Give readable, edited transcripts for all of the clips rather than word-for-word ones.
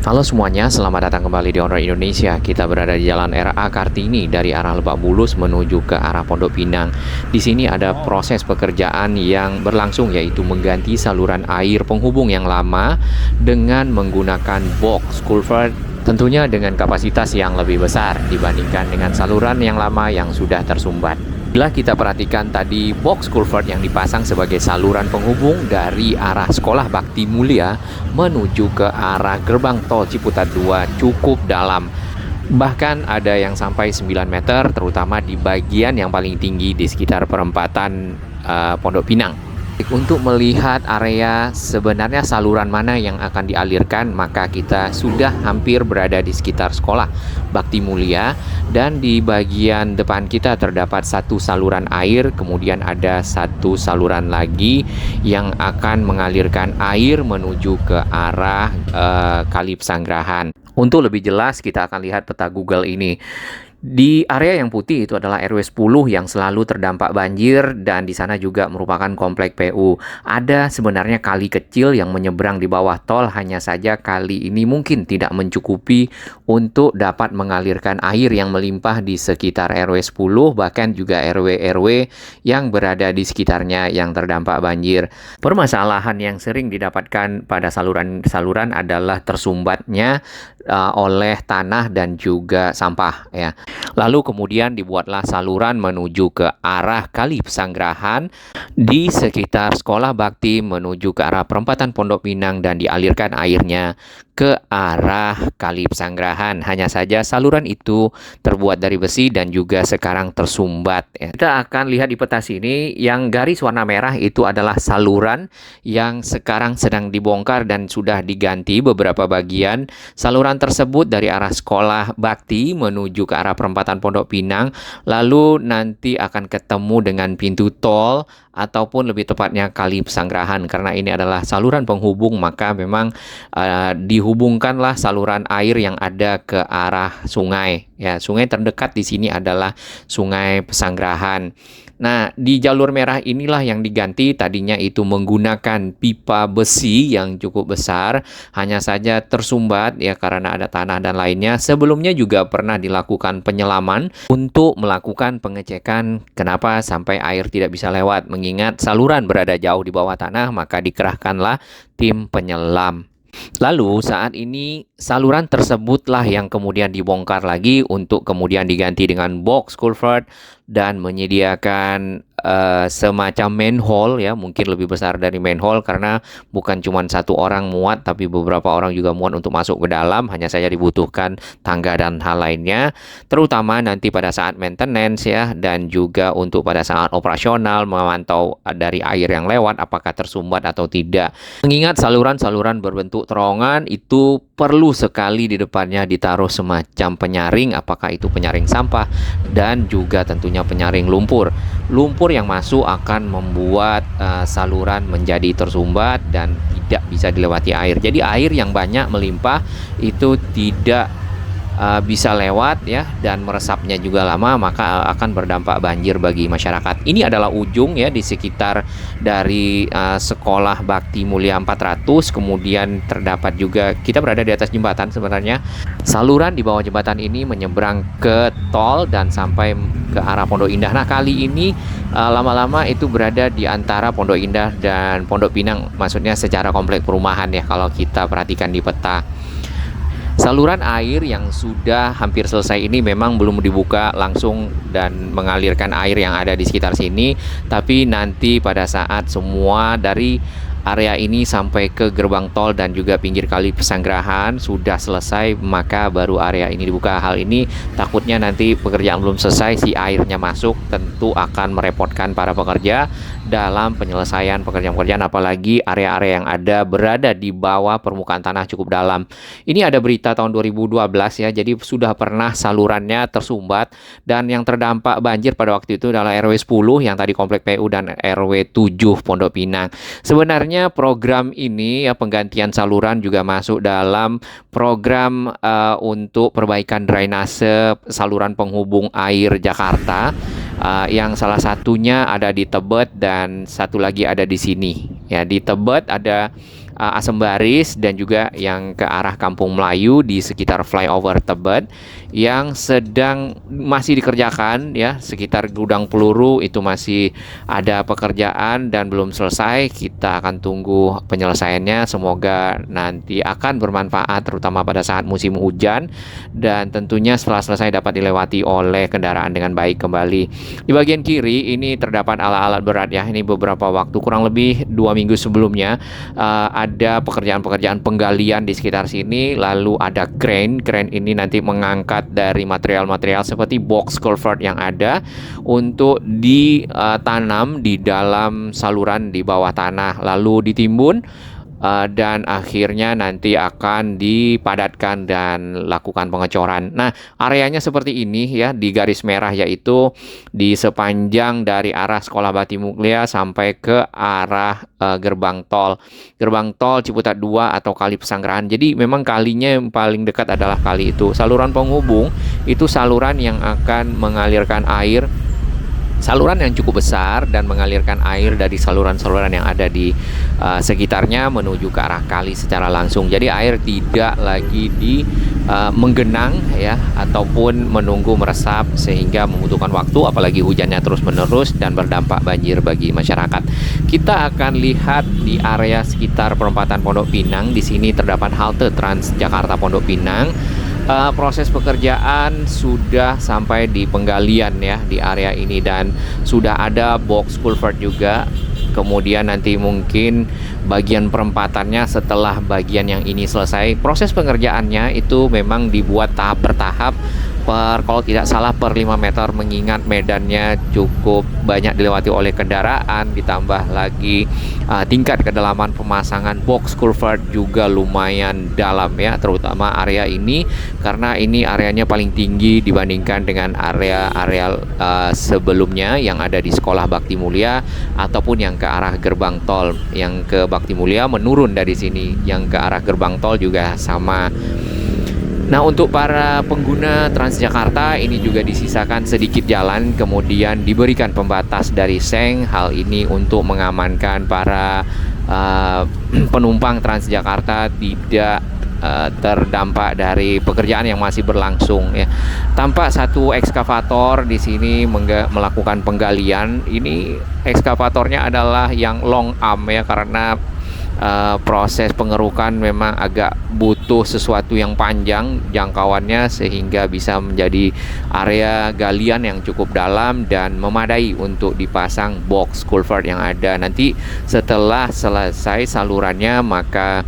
Halo semuanya, selamat datang kembali di Honor Indonesia. Kita berada di Jalan RA Kartini dari arah Lebak Bulus menuju ke arah Pondok Pinang. Di sini ada proses pekerjaan yang berlangsung, yaitu mengganti saluran air penghubung yang lama dengan menggunakan box culvert, tentunya dengan kapasitas yang lebih besar dibandingkan dengan saluran yang lama yang sudah tersumbat. Bila kita perhatikan tadi, box culvert yang dipasang sebagai saluran penghubung dari arah Sekolah Bakti Mulia menuju ke arah gerbang tol Ciputat 2 cukup dalam. Bahkan ada yang sampai 9 meter, terutama di bagian yang paling tinggi di sekitar perempatan Pondok Pinang. Untuk melihat area sebenarnya saluran mana yang akan dialirkan, maka kita sudah hampir berada di sekitar Sekolah Bakti Mulia, dan di bagian depan kita terdapat satu saluran air, kemudian ada satu saluran lagi yang akan mengalirkan air menuju ke arah Kali Pesanggerahan. Untuk lebih jelas kita akan lihat peta Google ini. Di area yang putih itu adalah RW 10 yang selalu terdampak banjir, dan di sana juga merupakan komplek PU. Ada sebenarnya kali kecil yang menyeberang di bawah tol, hanya saja kali ini mungkin tidak mencukupi untuk dapat mengalirkan air yang melimpah di sekitar RW 10, bahkan juga RW-RW yang berada di sekitarnya yang terdampak banjir. Permasalahan yang sering didapatkan pada saluran-saluran adalah tersumbatnya oleh tanah dan juga sampah, ya. Lalu kemudian dibuatlah saluran menuju ke arah Kali Pesanggerahan di sekitar Sekolah Bakti menuju ke arah perempatan Pondok Pinang, dan dialirkan airnya ke arah Kali Pesanggerahan. Hanya saja saluran itu terbuat dari besi dan juga sekarang tersumbat, ya. Kita akan lihat di peta sini, yang garis warna merah itu adalah saluran yang sekarang sedang dibongkar dan sudah diganti beberapa bagian. Saluran tersebut dari arah Sekolah Bakti menuju ke arah perempatan Pondok Pinang, lalu nanti akan ketemu dengan pintu tol ataupun lebih tepatnya Kali Pesanggerahan. Karena ini adalah saluran penghubung, maka memang dihubungkanlah saluran air yang ada ke arah sungai. Ya, sungai terdekat di sini adalah Sungai Pesanggerahan. Nah, di jalur merah inilah yang diganti. Tadinya itu menggunakan pipa besi yang cukup besar, hanya saja tersumbat ya karena ada tanah dan lainnya. Sebelumnya juga pernah dilakukan penyelaman untuk melakukan pengecekan kenapa sampai air tidak bisa lewat. Mengingat saluran berada jauh di bawah tanah, maka dikerahkanlah tim penyelam. Lalu saat ini saluran tersebutlah yang kemudian dibongkar lagi untuk kemudian diganti dengan box culvert dan menyediakan semacam manhole, ya, mungkin lebih besar dari manhole karena bukan cuma satu orang muat, tapi beberapa orang juga muat untuk masuk ke dalam. Hanya saja dibutuhkan tangga dan hal lainnya, terutama nanti pada saat maintenance, ya, dan juga untuk pada saat operasional memantau dari air yang lewat apakah tersumbat atau tidak. Mengingat saluran-saluran berbentuk terowongan itu perlu sekali di depannya ditaruh semacam penyaring, apakah itu penyaring sampah dan juga tentunya penyaring lumpur. Lumpur yang masuk akan membuat saluran menjadi tersumbat dan tidak bisa dilewati air. Jadi air yang banyak melimpah itu tidak bisa lewat, ya, dan meresapnya juga lama, maka akan berdampak banjir bagi masyarakat. Ini adalah ujung, ya, di sekitar dari Sekolah Bakti Mulia 400. Kemudian terdapat juga, kita berada di atas jembatan sebenarnya. Saluran di bawah jembatan ini menyeberang ke tol dan sampai ke arah Pondok Indah. Nah, kali ini lama-lama itu berada di antara Pondok Indah dan Pondok Pinang, maksudnya secara komplek perumahan, ya, kalau kita perhatikan di peta. Saluran air yang sudah hampir selesai ini memang belum dibuka langsung dan mengalirkan air yang ada di sekitar sini, tapi nanti pada saat semua dari area ini sampai ke gerbang tol dan juga pinggir Kali Pesanggerahan sudah selesai, maka baru area ini dibuka. Hal ini takutnya nanti pekerjaan belum selesai, si airnya masuk, tentu akan merepotkan para pekerja dalam penyelesaian pekerjaan-pekerjaan, apalagi area-area yang ada berada di bawah permukaan tanah cukup dalam. Ini ada berita tahun 2012, ya, jadi sudah pernah salurannya tersumbat, dan yang terdampak banjir pada waktu itu adalah RW 10 yang tadi komplek PU dan RW 7 Pondok Pinang. Sebenarnya program ini, ya, penggantian saluran juga masuk dalam program untuk perbaikan drainase saluran penghubung air Jakarta, yang salah satunya ada di Tebet dan satu lagi ada di sini. Ya, di Tebet ada Asembaris dan juga yang ke arah Kampung Melayu di sekitar flyover Tebet yang masih dikerjakan ya, sekitar gudang peluru itu masih ada pekerjaan dan belum selesai. Kita akan tunggu penyelesaiannya, semoga nanti akan bermanfaat terutama pada saat musim hujan dan tentunya setelah selesai dapat dilewati oleh kendaraan dengan baik kembali. Di bagian kiri ini terdapat alat-alat berat ya, ini beberapa waktu kurang lebih 2 minggu sebelumnya ada pekerjaan-pekerjaan penggalian di sekitar sini, lalu ada crane ini nanti mengangkat dari material-material seperti box culvert yang ada untuk ditanam di dalam saluran di bawah tanah, lalu ditimbun dan akhirnya nanti akan dipadatkan dan lakukan pengecoran. Nah, areanya seperti ini ya, di garis merah, yaitu di sepanjang dari arah Sekolah Bakti Muklia sampai ke arah gerbang tol Ciputat 2 atau Kali Pesanggerahan. Jadi memang kalinya yang paling dekat adalah kali itu. Saluran penghubung itu saluran yang akan mengalirkan air, saluran yang cukup besar dan mengalirkan air dari saluran-saluran yang ada di sekitarnya menuju ke arah kali secara langsung. Jadi air tidak lagi menggenang ya ataupun menunggu meresap sehingga membutuhkan waktu, apalagi hujannya terus-menerus dan berdampak banjir bagi masyarakat. Kita akan lihat di area sekitar perempatan Pondok Pinang. Di sini terdapat halte Transjakarta Pondok Pinang. Proses pekerjaan sudah sampai di penggalian ya di area ini dan sudah ada box culvert juga. Kemudian nanti mungkin bagian perempatannya setelah bagian yang ini selesai. Proses pengerjaannya itu memang dibuat tahap bertahap, kalau tidak salah per 5 meter, mengingat medannya cukup banyak dilewati oleh kendaraan, ditambah lagi tingkat kedalaman pemasangan box culvert juga lumayan dalam ya, terutama area ini karena ini areanya paling tinggi dibandingkan dengan area-area sebelumnya yang ada di Sekolah Bakti Mulia ataupun yang ke arah gerbang tol. Yang ke Bakti Mulia menurun dari sini, yang ke arah gerbang tol juga sama. Nah, untuk para pengguna Transjakarta ini juga disisakan sedikit jalan, kemudian diberikan pembatas dari seng. Hal ini untuk mengamankan para penumpang Transjakarta tidak terdampak dari pekerjaan yang masih berlangsung ya. Tampak satu ekskavator di sini melakukan penggalian. Ini ekskavatornya adalah yang long arm ya, karena proses pengerukan memang agak butuh sesuatu yang panjang jangkauannya sehingga bisa menjadi area galian yang cukup dalam dan memadai untuk dipasang box culvert yang ada. Nanti setelah selesai salurannya, maka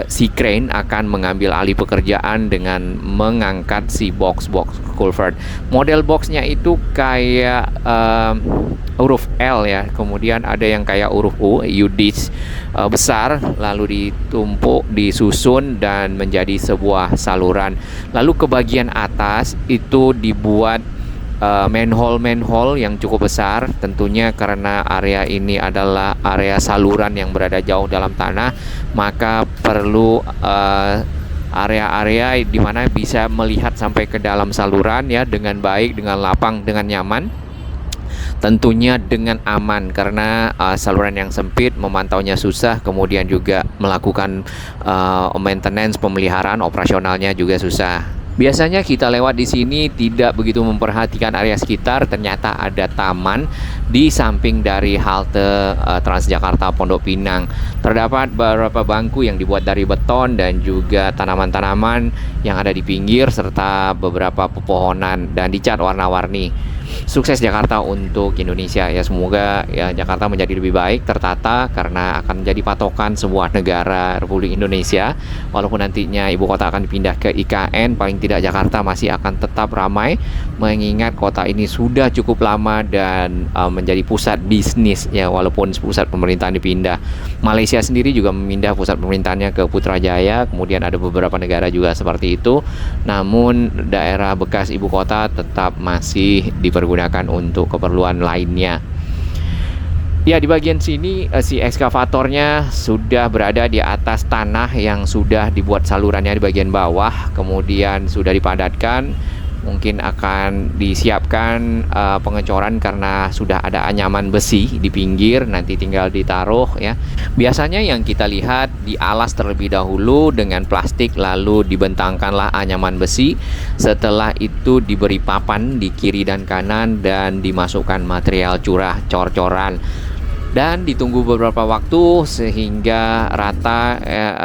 si crane akan mengambil alih pekerjaan dengan mengangkat si box culvert. Model boxnya itu kayak huruf L ya, kemudian ada yang kayak huruf U, U-disc besar, lalu ditumpuk, disusun dan menjadi sebuah saluran. Lalu ke bagian atas itu dibuat manhole yang cukup besar, tentunya karena area ini adalah area saluran yang berada jauh dalam tanah, maka perlu area-area di mana bisa melihat sampai ke dalam saluran ya dengan baik, dengan lapang, dengan nyaman. Tentunya dengan aman karena saluran yang sempit memantaunya susah, kemudian juga melakukan maintenance, pemeliharaan operasionalnya juga susah. Biasanya kita lewat di sini tidak begitu memperhatikan area sekitar, ternyata ada taman di samping dari halte Transjakarta Pondok Pinang. Terdapat beberapa bangku yang dibuat dari beton dan juga tanaman-tanaman yang ada di pinggir serta beberapa pepohonan dan dicat warna-warni. Sukses Jakarta untuk Indonesia ya, semoga ya Jakarta menjadi lebih baik, tertata, karena akan menjadi patokan sebuah negara Republik Indonesia. Walaupun nantinya ibu kota akan dipindah ke IKN, paling tidak Jakarta masih akan tetap ramai, mengingat kota ini sudah cukup lama dan menjadi pusat bisnis ya, walaupun pusat pemerintahan dipindah. Malaysia sendiri juga memindah pusat pemerintahannya ke Putrajaya, kemudian ada beberapa negara juga seperti itu. Namun daerah bekas ibu kota tetap masih dipergunakan untuk keperluan lainnya. Ya, di bagian sini si ekskavatornya sudah berada di atas tanah yang sudah dibuat salurannya di bagian bawah, kemudian sudah dipadatkan mungkin akan disiapkan pengecoran karena sudah ada anyaman besi di pinggir, nanti tinggal ditaruh ya. Biasanya yang kita lihat dialas terlebih dahulu dengan plastik, lalu dibentangkanlah anyaman besi. Setelah itu diberi papan di kiri dan kanan dan dimasukkan material curah cor-coran. Dan ditunggu beberapa waktu sehingga rata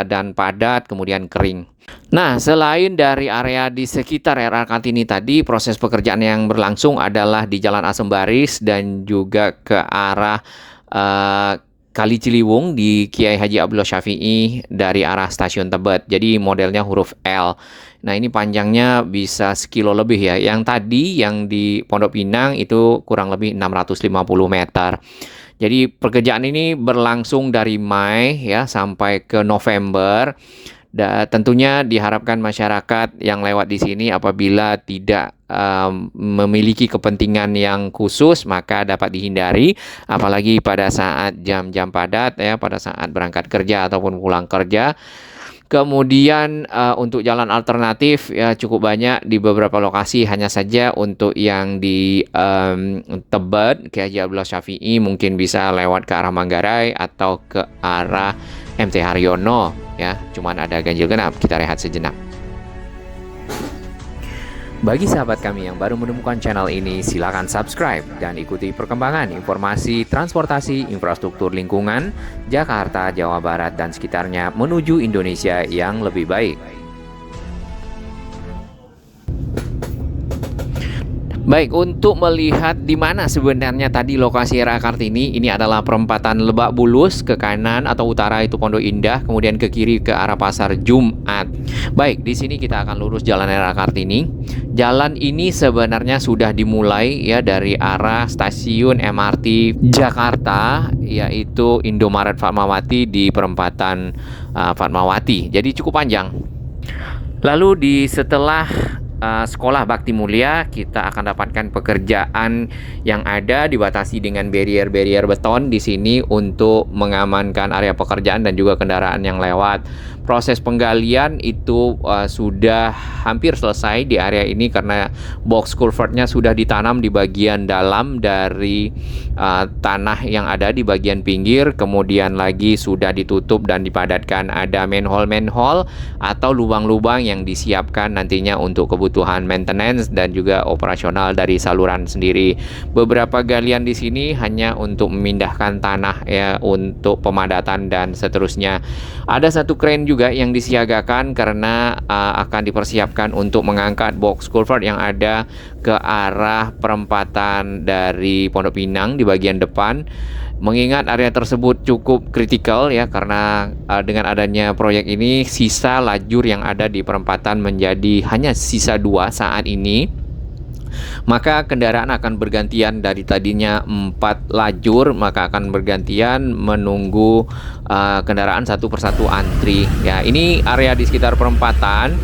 dan padat, kemudian kering. Nah, selain dari area di sekitar RA Kartini tadi, proses pekerjaan yang berlangsung adalah di Jalan Asem Baris dan juga ke arah Kali Ciliwung di Kiai Haji Abdullah Syafi'i dari arah Stasiun Tebet. Jadi modelnya huruf L. Nah, ini panjangnya bisa sekilo lebih ya. Yang tadi yang di Pondok Pinang itu kurang lebih 650 meter. Jadi pekerjaan ini berlangsung dari Mei ya sampai ke November. Dan tentunya diharapkan masyarakat yang lewat di sini apabila tidak memiliki kepentingan yang khusus maka dapat dihindari, apalagi pada saat jam-jam padat ya, pada saat berangkat kerja ataupun pulang kerja. Kemudian untuk jalan alternatif ya cukup banyak di beberapa lokasi, hanya saja untuk yang di Tebet, Kiai Haji Abdullah Syafi'i mungkin bisa lewat ke arah Manggarai atau ke arah MT Haryono ya, cuman ada ganjil genap. Kita rehat sejenak. Bagi sahabat kami yang baru menemukan channel ini, silakan subscribe dan ikuti perkembangan informasi transportasi infrastruktur lingkungan Jakarta, Jawa Barat, dan sekitarnya menuju Indonesia yang lebih baik. Baik, untuk melihat di mana sebenarnya tadi lokasi RA Kartini, ini adalah perempatan Lebak Bulus, ke kanan atau utara itu Pondok Indah, kemudian ke kiri ke arah Pasar Jumat. Baik, di sini kita akan lurus jalan RA Kartini. Jalan ini sebenarnya sudah dimulai ya dari arah stasiun MRT Jakarta, yaitu Indomaret Fatmawati di perempatan Fatmawati. Jadi cukup panjang. Lalu setelah Sekolah Bakti Mulia, kita akan dapatkan pekerjaan yang ada dibatasi dengan barrier-barrier beton di sini untuk mengamankan area pekerjaan dan juga kendaraan yang lewat. Proses penggalian itu sudah hampir selesai di area ini karena box culvertnya sudah ditanam di bagian dalam dari tanah yang ada di bagian pinggir, kemudian lagi sudah ditutup dan dipadatkan. Ada manhole atau lubang-lubang yang disiapkan nantinya untuk kebutuhan maintenance dan juga operasional dari saluran sendiri. Beberapa galian di sini hanya untuk memindahkan tanah ya untuk pemadatan dan seterusnya. Ada satu kren juga yang disiagakan karena akan dipersiapkan untuk mengangkat box culvert yang ada ke arah perempatan dari Pondok Pinang di bagian depan. Mengingat area tersebut cukup kritikal ya, karena dengan adanya proyek ini sisa lajur yang ada di perempatan menjadi hanya sisa 2 saat ini. Maka kendaraan akan bergantian dari tadinya 4 lajur, maka akan bergantian menunggu kendaraan satu persatu antri. Ya, ini area di sekitar perempatan.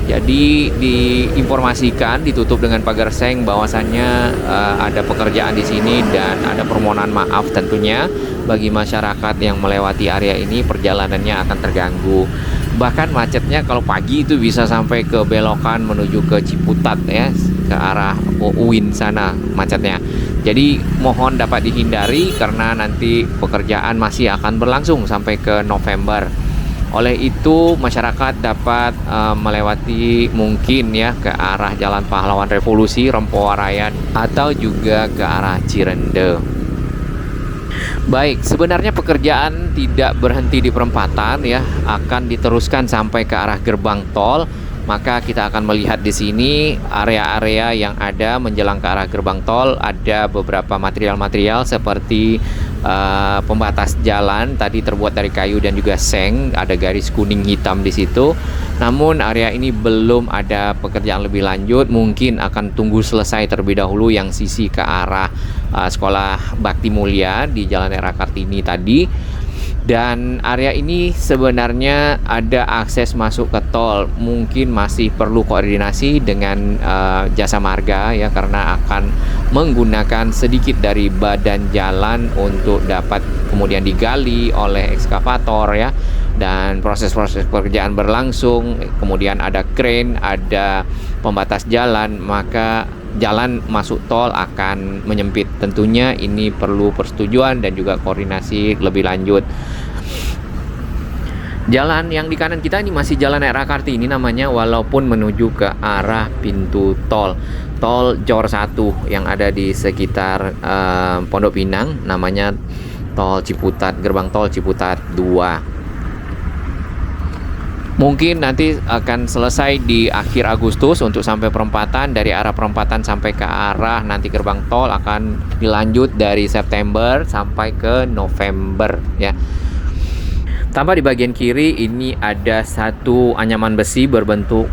Jadi diinformasikan ditutup dengan pagar seng bahwasannya ada pekerjaan di sini dan ada permohonan maaf tentunya bagi masyarakat yang melewati area ini, perjalanannya akan terganggu. Bahkan macetnya kalau pagi itu bisa sampai ke belokan menuju ke Ciputat ya, ke arah UIN sana macetnya. Jadi mohon dapat dihindari karena nanti pekerjaan masih akan berlangsung sampai ke November. Oleh itu masyarakat dapat melewati mungkin ya ke arah Jalan Pahlawan Revolusi, Rempoa Raya, atau juga ke arah Cirende. Baik, sebenarnya pekerjaan tidak berhenti di perempatan ya, akan diteruskan sampai ke arah gerbang tol. Maka kita akan melihat di sini area-area yang ada menjelang ke arah gerbang tol, ada beberapa material-material seperti pembatas jalan tadi terbuat dari kayu dan juga seng, ada garis kuning hitam di situ. Namun area ini belum ada pekerjaan lebih lanjut, mungkin akan tunggu selesai terlebih dahulu yang sisi ke arah Sekolah Bakti Mulia di Jalan RA Kartini tadi. Dan area ini sebenarnya ada akses masuk ke tol, mungkin masih perlu koordinasi dengan Jasa Marga ya, karena akan menggunakan sedikit dari badan jalan untuk dapat kemudian digali oleh ekskavator ya, dan proses-proses pekerjaan berlangsung, kemudian ada crane, ada pembatas jalan, maka jalan masuk tol akan menyempit. Tentunya ini perlu persetujuan dan juga koordinasi lebih lanjut. Jalan yang di kanan kita ini masih jalan RA Kartini namanya, walaupun menuju ke arah pintu tol Jor 1 yang ada di sekitar Pondok Pinang, namanya tol Ciputat, gerbang tol Ciputat 2. Mungkin nanti akan selesai di akhir Agustus untuk sampai perempatan. Dari arah perempatan sampai ke arah nanti gerbang tol akan dilanjut dari September sampai ke November ya. Tambah di bagian kiri ini ada satu anyaman besi berbentuk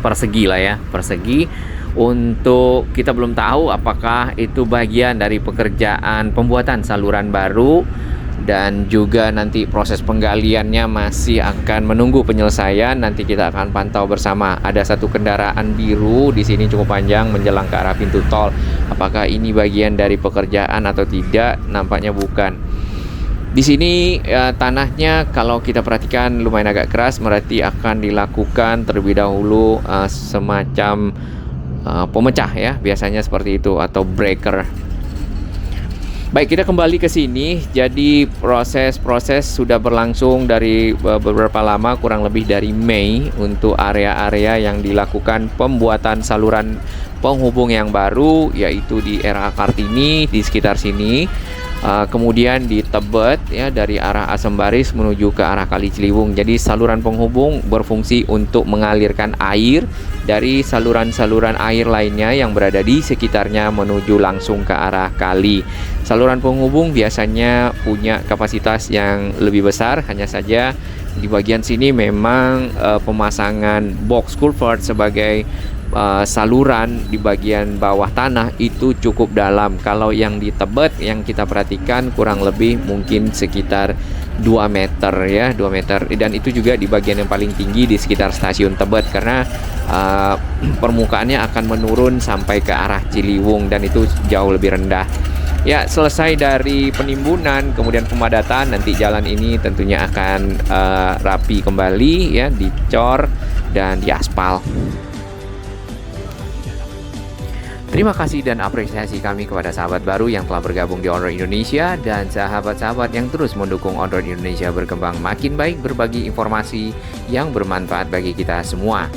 persegi lah ya, persegi. Untuk kita belum tahu apakah itu bagian dari pekerjaan pembuatan saluran baru, dan juga nanti proses penggaliannya masih akan menunggu penyelesaian. Nanti kita akan pantau bersama. Ada satu kendaraan biru di sini cukup panjang menjelang ke arah pintu tol. Apakah ini bagian dari pekerjaan atau tidak? Nampaknya bukan. Di sini tanahnya kalau kita perhatikan lumayan agak keras, berarti akan dilakukan terlebih dahulu semacam pemecah ya, biasanya seperti itu, atau breaker. Baik, kita kembali ke sini. Jadi proses sudah berlangsung dari beberapa lama, kurang lebih dari Mei, untuk area-area yang dilakukan pembuatan saluran penghubung yang baru, yaitu di RA Kartini di sekitar sini. Kemudian di Tebet ya, dari arah Asembaris menuju ke arah Kali Ciliwung. Jadi saluran penghubung berfungsi untuk mengalirkan air dari saluran-saluran air lainnya yang berada di sekitarnya menuju langsung ke arah kali. Saluran penghubung biasanya punya kapasitas yang lebih besar, hanya saja di bagian sini memang pemasangan box culvert sebagai saluran di bagian bawah tanah itu cukup dalam. Kalau yang di Tebet yang kita perhatikan kurang lebih mungkin sekitar 2 meter ya, 2 meter, dan itu juga di bagian yang paling tinggi di sekitar stasiun Tebet, karena permukaannya akan menurun sampai ke arah Ciliwung dan itu jauh lebih rendah. Ya, selesai dari penimbunan kemudian pemadatan, nanti jalan ini tentunya akan rapi kembali ya, dicor dan diaspal. Terima kasih dan apresiasi kami kepada sahabat baru yang telah bergabung di On-Road Indonesia, dan sahabat-sahabat yang terus mendukung On-Road Indonesia berkembang makin baik, berbagi informasi yang bermanfaat bagi kita semua.